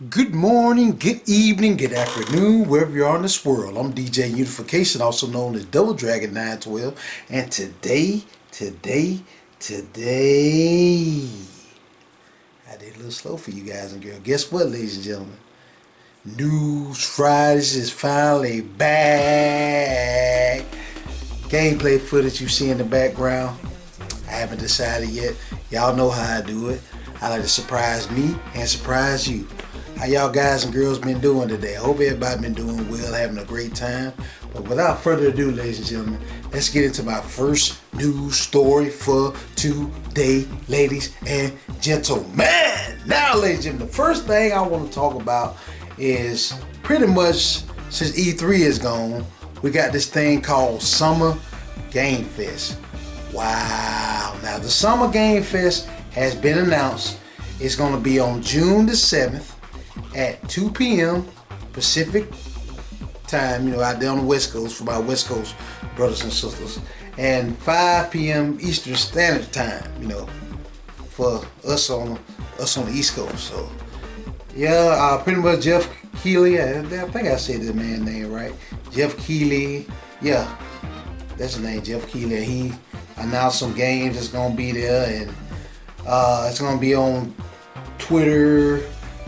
Good morning, good evening, good afternoon, wherever you are in this world. I'm DJ Unification, also known as Double Dragon 912, and today, I did a little slow for you guys and girls. Guess what, ladies and gentlemen? News Fridays is finally back. Gameplay footage you see in the background, I haven't decided yet. Y'all know how I do it. I like to surprise me and surprise you. How y'all guys and girls been doing today? I hope everybody been doing well, having a great time. But without further ado, ladies and gentlemen, let's get into my first news story for today, ladies and gentlemen. Now, ladies and gentlemen, the first thing I want to talk about is pretty much since E3 is gone, we got this thing called Summer Game Fest. Wow. Now, the Summer Game Fest has been announced. It's going to be on June the 7th at 2 p.m. Pacific time, out there on the West Coast for my West Coast brothers and sisters, and 5 p.m. Eastern Standard Time, for us on the East Coast. So, yeah, pretty much Jeff Keighley, I think I said the man's name right. Jeff Keighley, yeah, that's his name, Jeff Keighley. He announced some games that's gonna be there, and it's gonna be on Twitter,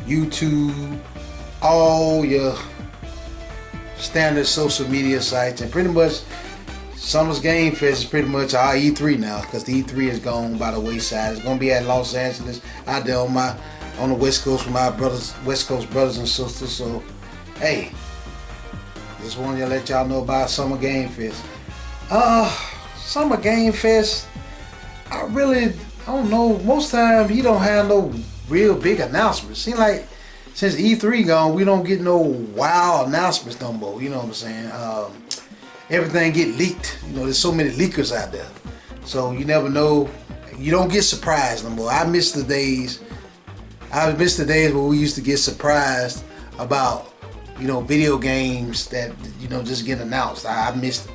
YouTube, all your standard social media sites, and pretty much Summer's Game Fest is pretty much our E3 now, because the E3 is gone by the wayside. It's gonna be at Los Angeles, out there on the West Coast with my West Coast brothers and sisters. So, hey, just wanted to let y'all know about Summer Game Fest. Summer Game Fest, I don't know. Most times he don't have no real big announcements. Seems like since E3 gone, we don't get no wow announcements no more. You know what I'm saying? Everything get leaked. There's so many leakers out there, so you never know. You don't get surprised no more. I miss the days where we used to get surprised about video games that just get announced. I miss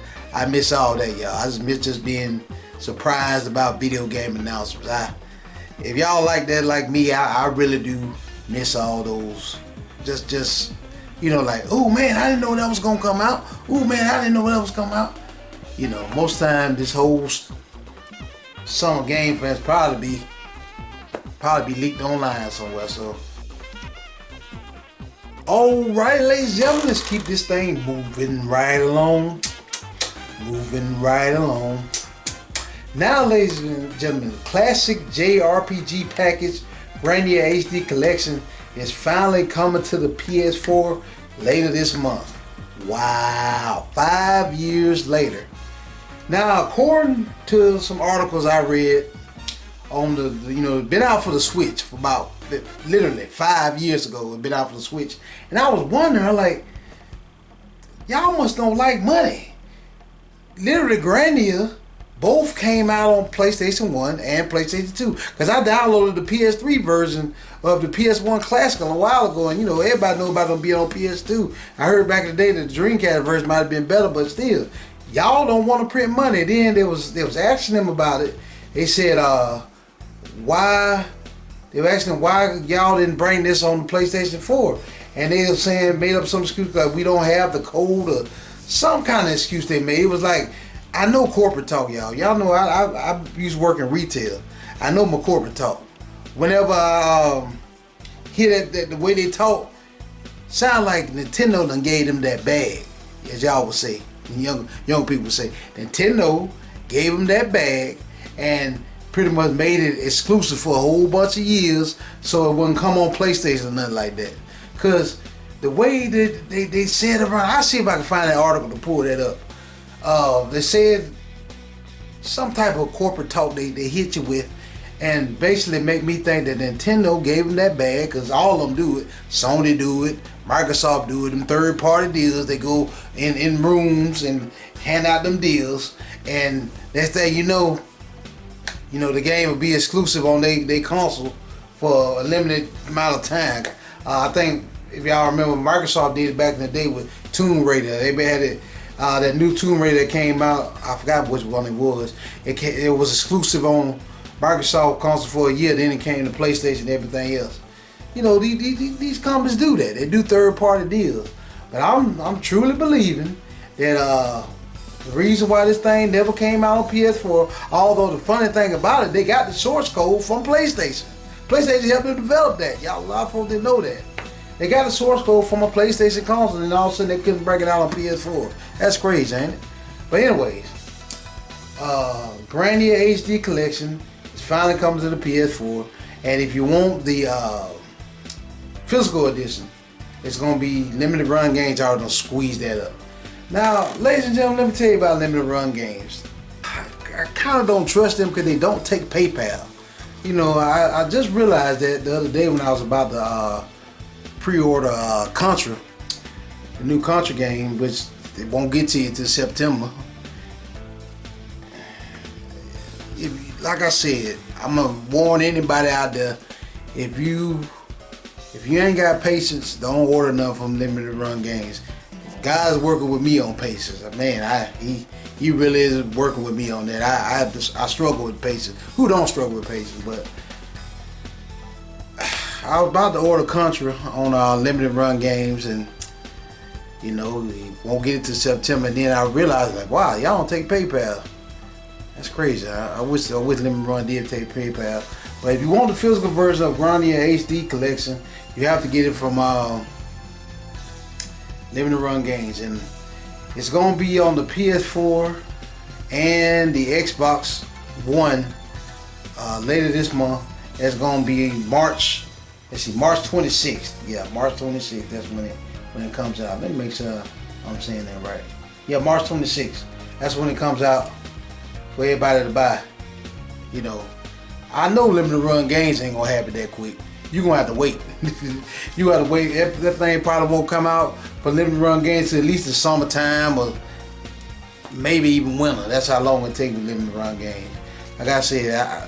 all that, y'all. I just miss just being surprised about video game announcements. If y'all like that like me, I really do miss all those. Just like, oh man, I didn't know that was gonna come out. Oh man, I didn't know that was coming out. Most time this whole Summer Game Fest probably be leaked online somewhere. So, all right, ladies and gentlemen, let's keep this thing moving right along. Now, ladies and gentlemen, the classic JRPG package Grandia HD collection is finally coming to the PS4 later this month. Wow, 5 years later. Now, according to some articles I read on been out for the Switch for about literally 5 years ago. It been out for the Switch, and I was wondering, like, y'all must don't like money. Literally, Grandia both came out on PlayStation 1 and PlayStation 2. Because I downloaded the PS3 version of the PS1 Classic a while ago, and everybody know about them being on PS2. I heard back in the day that the Dreamcast version might have been better, but still, y'all don't want to print money. Then they was asking them about it. They said, why? They were asking why y'all didn't bring this on the PlayStation 4, and they were saying, made up some excuse like we don't have the code or some kind of excuse they made. It was like, I know corporate talk, y'all. Y'all know I used to work in retail. I know my corporate talk. Whenever I hear that the way they talk, sound like Nintendo done gave them that bag, as y'all would say, young people would say. Nintendo gave them that bag and pretty much made it exclusive for a whole bunch of years, so it wouldn't come on PlayStation or nothing like that. Cause the way that they said around, I'll see if I can find that article to pull that up. They said some type of corporate talk they hit you with, and basically make me think that Nintendo gave them that bag, because all of them do it. Sony do it, Microsoft do it, them third party deals, they go in rooms and hand out them deals, and next thing you know, the game will be exclusive on they console for a limited amount of time. I think if y'all remember, Microsoft did it back in the day with Tomb Raider. They had it. That new Tomb Raider that came out, I forgot which one it was. It was exclusive on Microsoft console for a year, then it came to PlayStation and everything else. You know, these companies do that. They do third-party deals. But I'm truly believing that the reason why this thing never came out on PS4, although the funny thing about it, they got the source code from PlayStation. PlayStation helped them develop that. Y'all, a lot of folks didn't know that. They got the source code from a PlayStation console, and all of a sudden they couldn't break it out on PS4. That's crazy, ain't it? But anyways, Grandia HD Collection is finally coming to the PS4, and if you want the physical edition, it's going to be limited run games. I don't squeeze that up. Now, ladies and gentlemen, let me tell you about limited run games. I kind of don't trust them because they don't take PayPal. You know, I just realized that the other day when I was about to pre-order Contra, the new Contra game, which they won't get to you until September. Like I said, I'm gonna warn anybody out there: if you ain't got patience, don't order none from limited run games. Guys working with me on patience. Man, he really is working with me on that. I struggle with patience. Who don't struggle with patience? But I was about to order Contra on limited run games, and you know, we won't get it to September. And then I realized, like, wow, y'all don't take PayPal. That's crazy. I wish limited run did take PayPal. But if you want the physical version of Grandia HD Collection, you have to get it from limited run games, and it's gonna be on the PS4 and the Xbox One later this month. It's gonna be March 26th. Yeah, March 26th. That's when it comes out. Let me make sure I'm saying that right. Yeah, March 26th. That's when it comes out for everybody to buy. You know, I know limited run games ain't gonna happen that quick. You're gonna have to wait. You gotta wait. That thing probably won't come out for limited run games till at least the summertime or maybe even winter. That's how long it takes with limited run games. Like I said,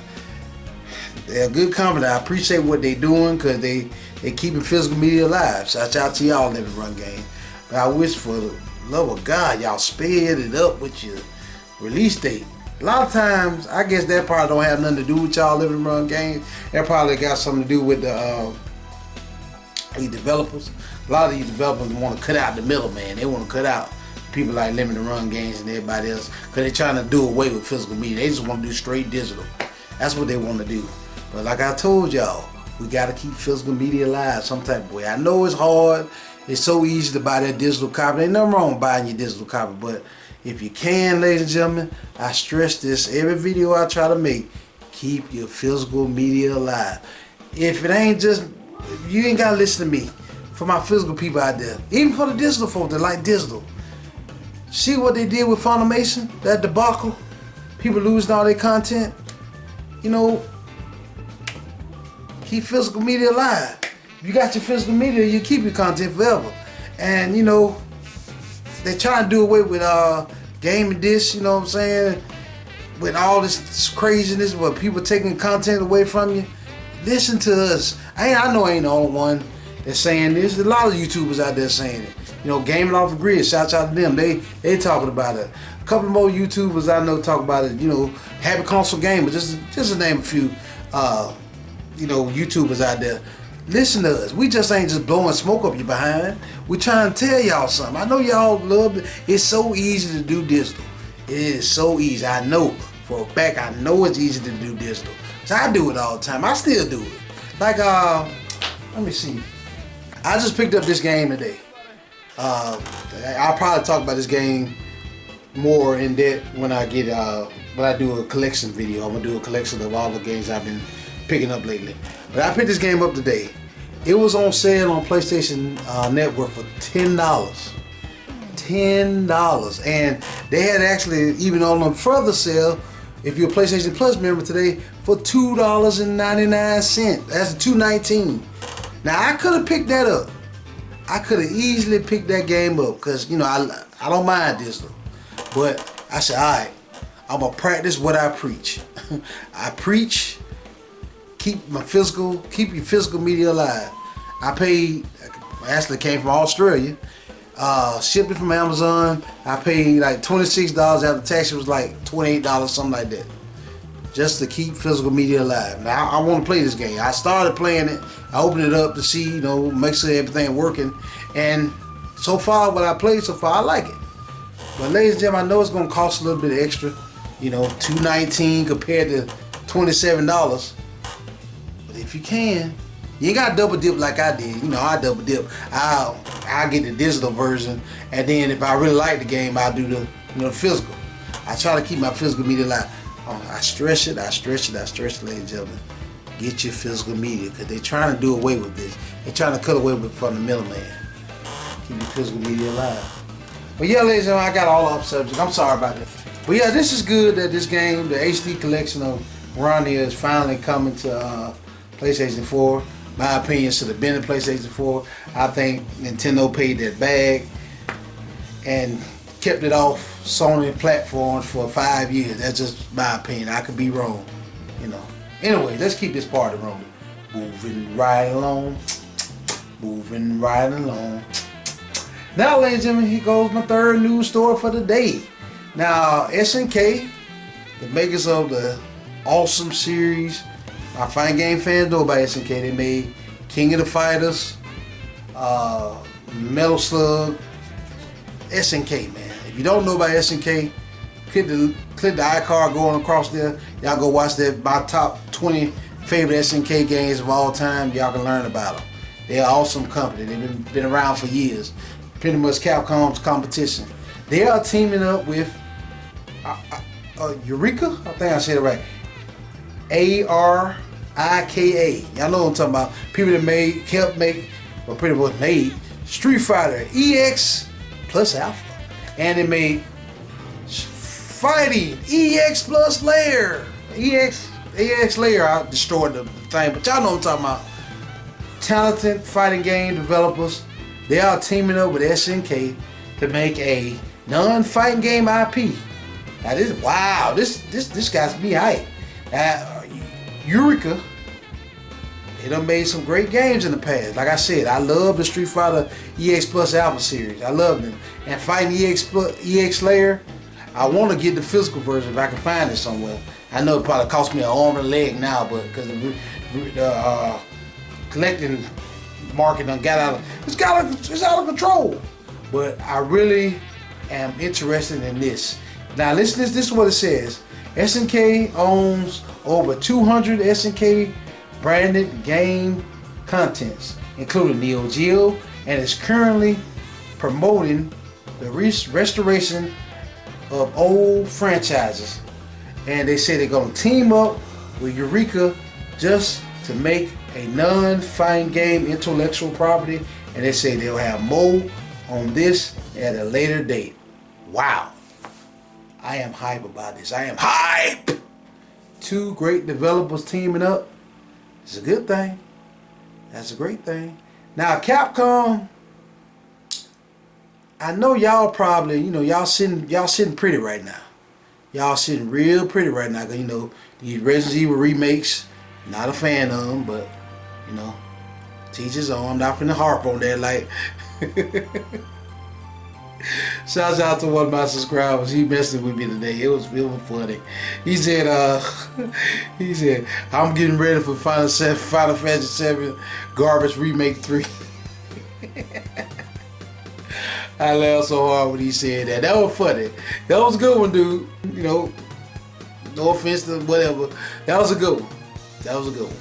they're a good company. I appreciate what they're doing because they keeping physical media alive. Shout out to y'all, limited run game. But I wish for the love of God, y'all sped it up with your release date. A lot of times, I guess that probably don't have nothing to do with y'all limited run games. That probably got something to do with the developers. A lot of these developers want to cut out the middleman. They want to cut out people like limited run games and everybody else because they're trying to do away with physical media. They just want to do straight digital. That's what they want to do. But like I told y'all, we got to keep physical media alive some type of way. I know it's hard. It's so easy to buy that digital copy. Ain't nothing wrong with buying your digital copy, but if you can, ladies and gentlemen, I stress this every video I try to make, keep your physical media alive. If it ain't just, you ain't gotta listen to me. For my physical people out there, even for the digital folks that like digital. See what they did with Funimation, that debacle? People losing all their content. You know, keep physical media alive. If you got your physical media, you keep your content forever. And you know, they trying to do away with gaming discs, you know what I'm saying? With all this craziness, where people taking content away from you. Listen to us. I know I ain't the only one that's saying this. There's a lot of YouTubers out there saying it. You know, Gaming Off the Grid, shouts out to them. They talking about it. A couple more YouTubers I know talk about it. You know, Happy Console Gamer, just to name a few. You know, YouTubers out there. Listen to us. We just ain't just blowing smoke up your behind. We trying to tell y'all something. I know y'all love it. It's so easy to do digital. It is so easy. I know for a fact. I know it's easy to do digital. So I do it all the time. I still do it. Like let me see. I just picked up this game today. I'll probably talk about this game more in depth when I get when I do a collection video. I'm gonna do a collection of all the games I've been picking up lately. But I picked this game up today. It was on sale on PlayStation Network for $10. $10. And they had actually even on a further sale, if you're a PlayStation Plus member today, for $2.99. That's $2.19. Now I could have picked that up. I could have easily picked that game up because you know I don't mind digital. But I said, alright, I'm gonna practice what I preach. I preach, keep your physical media alive. I paid, actually came from Australia, shipped it from Amazon. I paid like $26 after tax. It was like $28, something like that. just to keep physical media alive. Now I want to play this game. I started playing it. I opened it up to see, you know, make sure everything working. And so far, what I played so far, I like it. But ladies and gentlemen, I know it's gonna cost a little bit extra. You know, $2.19 compared to $27. But if you can, you ain't got to double dip like I did. You know, I double dip. I'll get the digital version, and then if I really like the game, I'll do the, you know, the physical. I try to keep my physical media alive. I stress it, ladies and gentlemen. Get your physical media, because they're trying to do away with this. They're trying to cut away from the middleman. Keep your physical media alive. But yeah, ladies and gentlemen, I got all off subject. I'm sorry about that. But yeah, this is good that this game, the HD collection of Grandia, is finally coming to PlayStation 4. My opinion, should have been in PlayStation 4. I think Nintendo paid that bag and kept it off Sony platforms for 5 years. That's just my opinion. I could be wrong, you know. Anyway, let's keep this party rolling. Moving right along. Moving right along. Now, ladies and gentlemen, here goes my third news story for the day. Now, SNK, the makers of the awesome series, my fighting game fans know about SNK. They made King of the Fighters, Metal Slug, SNK, man. If you don't know about SNK, click the iCard going across there. Y'all go watch that. My top 20 favorite SNK games of all time. Y'all can learn about them. They're an awesome company. They've been around for years. Pretty much Capcom's competition. They are teaming up with Eureka. I think I said it right. Arika. Y'all know what I'm talking about. People that helped make, or pretty much made Street Fighter EX plus Alpha. And they made Fighting EX plus Layer. EX Layer, I destroyed the thing, but y'all know what I'm talking about. Talented fighting game developers. They are teaming up with SNK to make a non-fighting game IP. Now this guy's me hype. Eureka, they done made some great games in the past. Like I said, I love the Street Fighter EX Plus Alpha series. I love them. And Fighting EX Layer, I want to get the physical version if I can find it somewhere. I know it probably cost me an arm and a leg now, but because the collecting market done got out of, it's out of control. But I really am interested in this. Now listen, this is what it says. SNK owns over 200 SNK branded game contents, including Neo Geo, and is currently promoting the restoration of old franchises. And they say they're going to team up with Eureka just to make a non-fighting game intellectual property, and they say they'll have more on this at a later date. Wow. I am hype about this. I am hype! Two great developers teaming up. It's a good thing. That's a great thing. Now Capcom, I know y'all probably, you know, y'all sitting pretty right now. Y'all sitting real pretty right now, cause you know these Resident Evil remakes, not a fan of them, but you know, teach his own. I'm not finna harp on that. Like, shouts out to one of my subscribers. He messed with me today. It was funny. He said, I'm getting ready for Final Fantasy VII Garbage Remake 3. I laughed so hard when he said that. That was funny. That was a good one, dude. You know, no offense to whatever. That was a good one. That was a good one.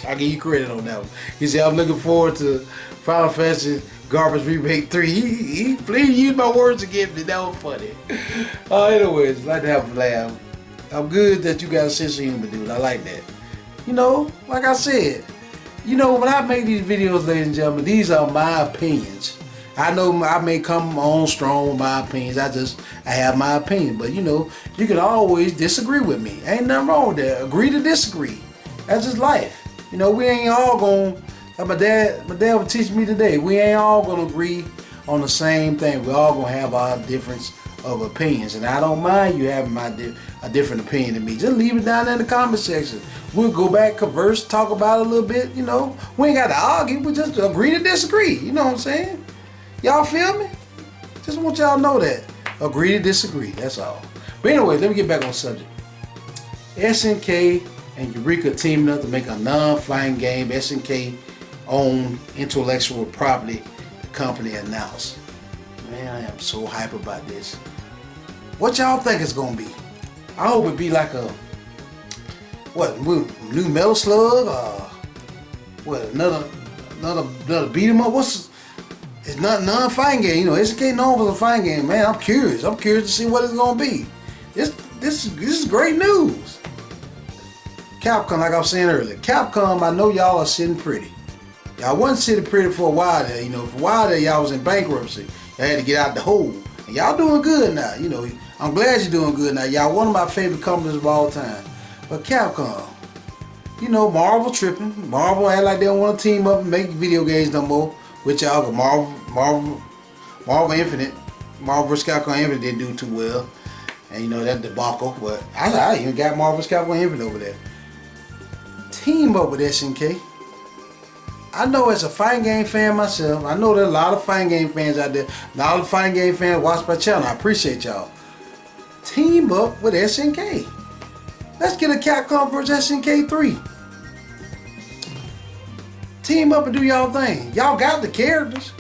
I'll give you credit on that one. He said, I'm looking forward to Final Fantasy Garbage Remake 3. He used my words again, but that was funny. Anyways, like to have a laugh. I'm good that you got a sense of humor, dude. I like that. You know, like I said, you know, when I make these videos, ladies and gentlemen, these are my opinions. I know I may come on strong with my opinions. I have my opinion. But you know, you can always disagree with me. Ain't nothing wrong with that. Agree to disagree. That's just life. You know, we ain't all gonna, like my dad would teach me today, we ain't all gonna agree on the same thing. We all gonna have our difference of opinions. And I don't mind you having a different opinion than me. Just leave it down there in the comment section. We'll go back, converse, talk about it a little bit, you know. We ain't got to argue, we just agree to disagree. You know what I'm saying? Y'all feel me? Just want y'all to know that. Agree to disagree, that's all. But anyway, let me get back on subject. SNK and Eureka teaming up to make a non-fighting game. SNK owned intellectual property, the company announced. Man, I am so hype about this. What y'all think it's gonna be? I hope it be like a new Metal Slug? Another beat 'em up? It's not non-fighting game. You know, SNK known for the fighting game. Man, I'm curious. I'm curious to see what it's gonna be. This is great news. Capcom, like I was saying earlier, Capcom, I know y'all are sitting pretty. Y'all wasn't sitting pretty for a while there. You know, for a while there, y'all was in bankruptcy. Y'all had to get out the hole. And y'all doing good now. You know, I'm glad you're doing good now. Y'all one of my favorite companies of all time. But Capcom, you know, Marvel tripping. Marvel act like they don't want to team up and make video games no more. Which y'all, Marvel Infinite, Marvel vs. Capcom Infinite didn't do too well. And you know, that debacle. But I even got Marvel vs. Capcom Infinite over there. Team up with SNK. I know as a fighting game fan myself, I know there are a lot of fighting game fans out there. A lot of fighting game fans watch my channel. I appreciate y'all. Team up with SNK. Let's get a Capcom vs. SNK 3. Team up and do y'all thing. Y'all got the characters.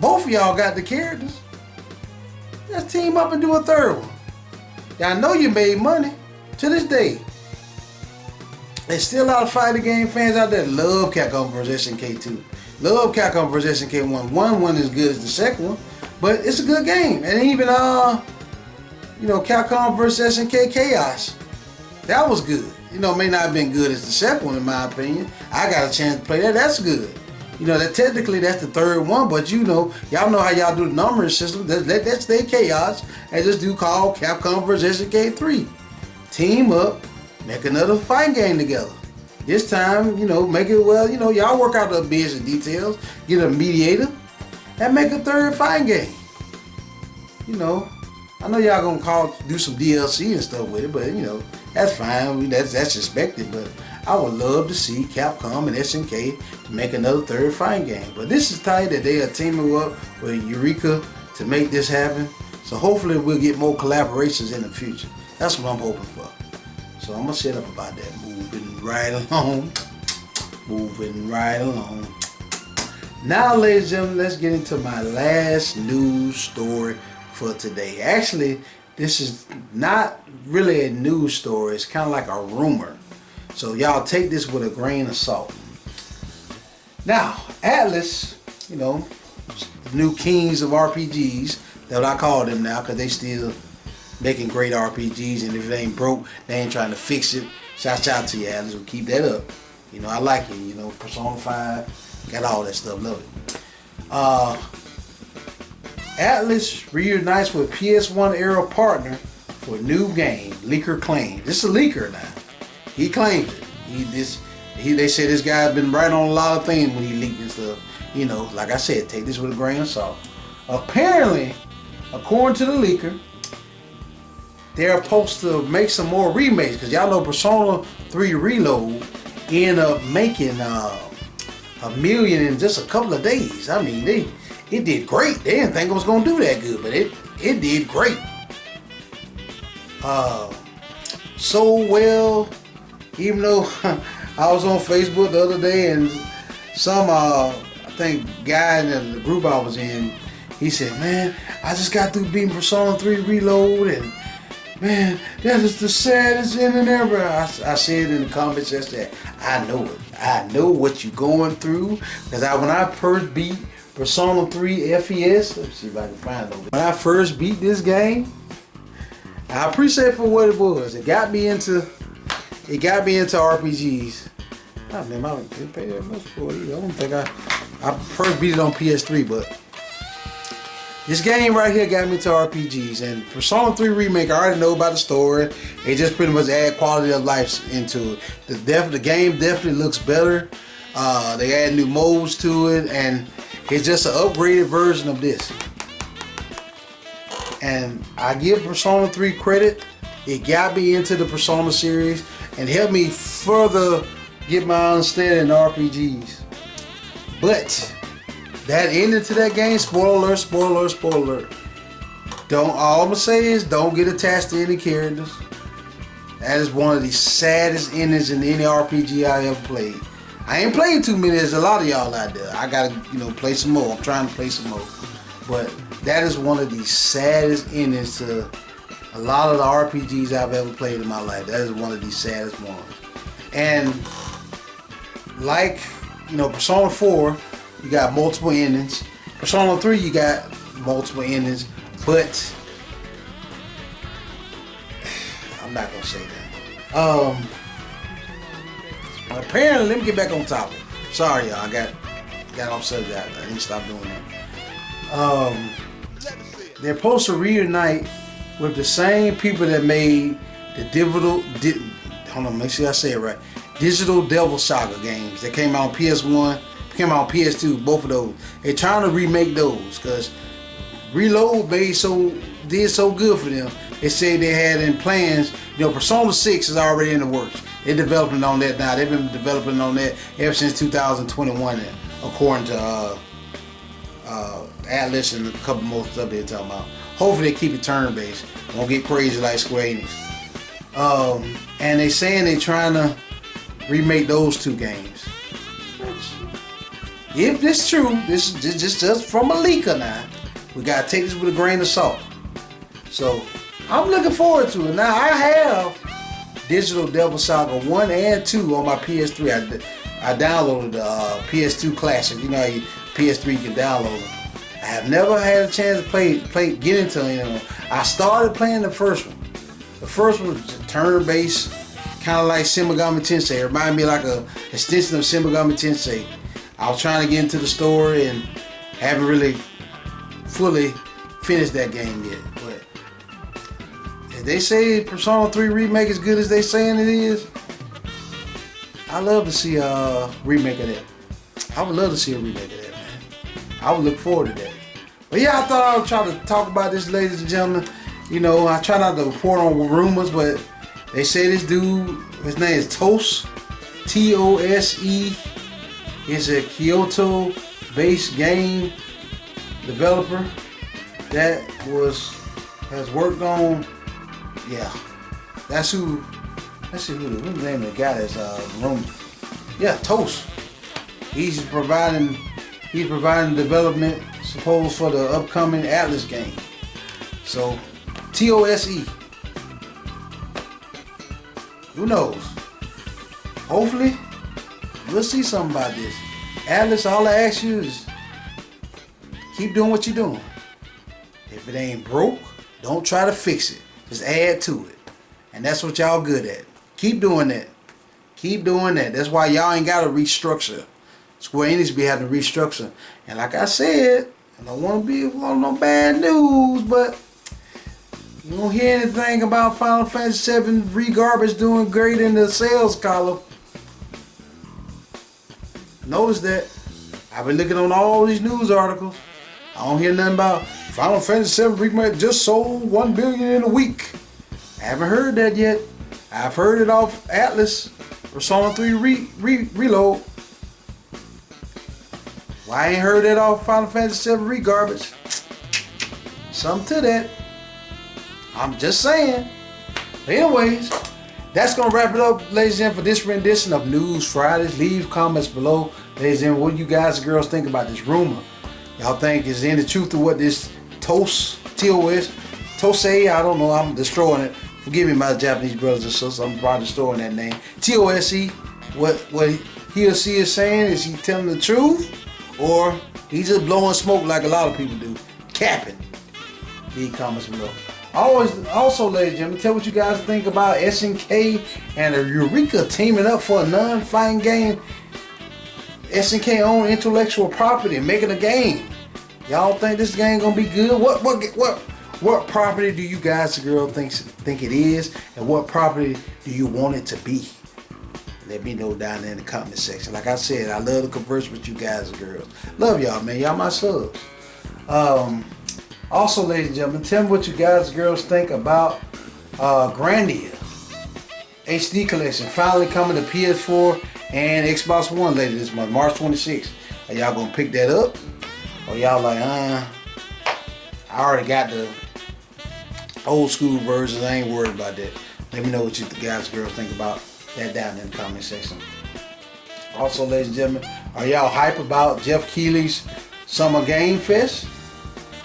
Both of y'all got the characters. Let's team up and do a third one. Y'all know you made money to this day. There's still a lot of fighting game fans out there that love Capcom vs. SNK 2. Love Capcom vs. SNK 1. One wasn't as good as the second one, but it's a good game. And even you know, Capcom vs. SNK Chaos, that was good. You know, it may not have been good as the second one in my opinion. I got a chance to play that. That's good. You know, that technically that's the third one, but you know, y'all know how y'all do the numbering system. Let's stay Chaos and just do called Capcom vs. SNK 3. Team up. Make another fighting game together. This time, you know, make it well, you know, y'all work out the business details, get a mediator, and make a third fighting game. You know, I know y'all gonna do some DLC and stuff with it, but you know, that's fine. That's expected. But I would love to see Capcom and SNK make another third fighting game. But this is tight that they are teaming up with Eureka to make this happen. So hopefully we'll get more collaborations in the future. That's what I'm hoping for. So I'm gonna shut up about that. Moving right along. Moving right along. Now, ladies and gentlemen, let's get into my last news story for today. Actually, this is not really a news story. It's kind of like a rumor. So y'all take this with a grain of salt. Now, Atlus, you know, the new kings of RPGs, that's what I call them now, because they still making great RPGs, and if it ain't broke, they ain't trying to fix it. Shout out to you, Atlus. We'll keep that up. You know, I like it. You know, Persona 5, got all that stuff. Love it. Atlus reunites with PS1 era partner for new game. Leaker claims. This is a leaker now. He claims it. They say this guy's been right on a lot of things when he leaked and stuff. You know, like I said, take this with a grain of salt. Apparently, according to the leaker, they're supposed to make some more remakes, because y'all know Persona 3 Reload ended up making $1 million in just a couple of days. I mean, it did great. They didn't think it was gonna do that good, but it did great. So well, even though I was on Facebook the other day and some I think guy in the group I was in, he said, "Man, I just got through beating Persona 3 Reload and man, that is the saddest ending ever." I said in the comments yesterday, I know it. I know what you're going through. Because when I first beat Persona 3 FES, let's see if I can find it. When I first beat this game, I appreciate it for what it was. It got me into RPGs. Oh man, I didn't pay that much for it either. I don't think I first beat it on PS3, but this game right here got me to RPGs. And Persona 3 Remake, I already know about the story. They just pretty much add quality of life into it. The game definitely looks better. They add new modes to it, and it's just an upgraded version of this. And I give Persona 3 credit. It got me into the Persona series and helped me further get my understanding in RPGs. But that ending to that game, spoiler alert, spoiler alert, spoiler alert. All I'm gonna say is don't get attached to any characters. That is one of the saddest endings in any RPG I ever played. I ain't playing too many. There's a lot of y'all out there. I gotta, play some more. I'm trying to play some more. But that is one of the saddest endings to a lot of the RPGs I've ever played in my life. That is one of the saddest ones. And like, Persona 4, you got multiple endings. Persona 3, you got multiple endings. But I'm not gonna say that. Apparently, let me get back on topic. Sorry, y'all. I got off subject. I need to stop doing that. They're supposed to reunite with the same people that made the hold on, make sure I say it right. Digital Devil Saga games that came out on PS1, came out on PS2, both of those. They're trying to remake those because Reload did so good for them. They said they had in plans. Persona 6 is already in the works. They're developing on that now. They've been developing on that ever since 2021, according to Atlus and a couple more stuff they're talking about. Hopefully they keep it turn-based. Won't get crazy like Square Enix. And they saying they're trying to remake those two games. If this true, this is just from a leaker now. We gotta take this with a grain of salt. So I'm looking forward to it. Now I have Digital Devil Saga 1 and 2 on my PS3. I downloaded the PS2 Classic. You know how PS3 you can download them. I have never had a chance to get into them. I started playing the first one. The first one was turn-based, kind of like Shin Megami Tensei. It reminded me like an extension of Shin Megami Tensei. I was trying to get into the story and haven't really fully finished that game yet. But if they say Persona 3 Remake is good as they saying it is, I love to see a remake of that. I would love to see a remake of that, man. I would look forward to that. But yeah, I thought I would try to talk about this, ladies and gentlemen. I try not to report on rumors, but they say this dude, his name is Tose, T-O-S-E. He's a Kyoto-based game developer that has worked on, that's who. Let's see who's the name of the guy that's room. Yeah, Tose. He's providing development suppose for the upcoming Atlus game. So TOSE. Who knows? Hopefully we'll see something about this. Atlus, all I ask you is keep doing what you're doing. If it ain't broke, don't try to fix it. Just add to it. And that's what y'all good at. Keep doing that. Keep doing that. That's why y'all ain't got to restructure. Square Enix be having to restructure. And like I said, I don't want to be on no bad news, but you don't hear anything about Final Fantasy VII Regarbage doing great in the sales column. Notice that. I've been looking on all these news articles. I don't hear nothing about Final Fantasy VII Remake just sold 1 billion in a week. I haven't heard that yet. I've heard it off Atlus, Persona 3 Reload. Why I ain't heard that off Final Fantasy VII Regarbage? Something to that. I'm just saying. But anyways, that's going to wrap it up, ladies and gentlemen, for this rendition of News Fridays. Leave comments below. Ladies and gentlemen, what do you guys and girls think about this rumor? Y'all think is any truth to what this Tose, Tose, I don't know, I'm destroying it. Forgive me, my Japanese brothers and sisters, I'm probably destroying that name. T-O-S-E, what he or she is saying, is he telling the truth? Or he just blowing smoke like a lot of people do? Capping. Leave comments below. Also, ladies and gentlemen, tell what you guys think about SNK and Eureka teaming up for a non-fighting game. SNK own intellectual property and making a game. Y'all think this game gonna be good? What property do you guys and girls think it is, and what property do you want it to be? Let me know down there in the comment section. Like I said, I love to converse with you guys and girls. Love y'all, man. Y'all my subs. Also, ladies and gentlemen, tell me what you guys and girls think about Grandia HD Collection finally coming to PS4 and Xbox One later this month, March 26th. Are y'all gonna pick that up? Or y'all like, I already got the old school versions, I ain't worried about that. Let me know what you guys and girls think about that down in the comment section. Also, ladies and gentlemen, are y'all hype about Jeff Keighley's Summer Game Fest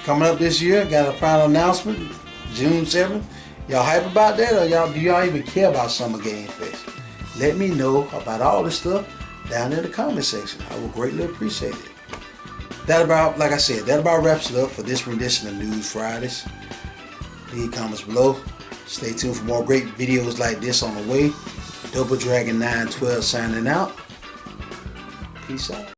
coming up this year? Got a final announcement, June 7th. Y'all hype about that, or do y'all even care about Summer Game Fest? Let me know about all this stuff down in the comment section. I will greatly appreciate it. That about wraps it up for this rendition of News Fridays. Leave comments below. Stay tuned for more great videos like this on the way. Double Dragon 912 signing out. Peace out.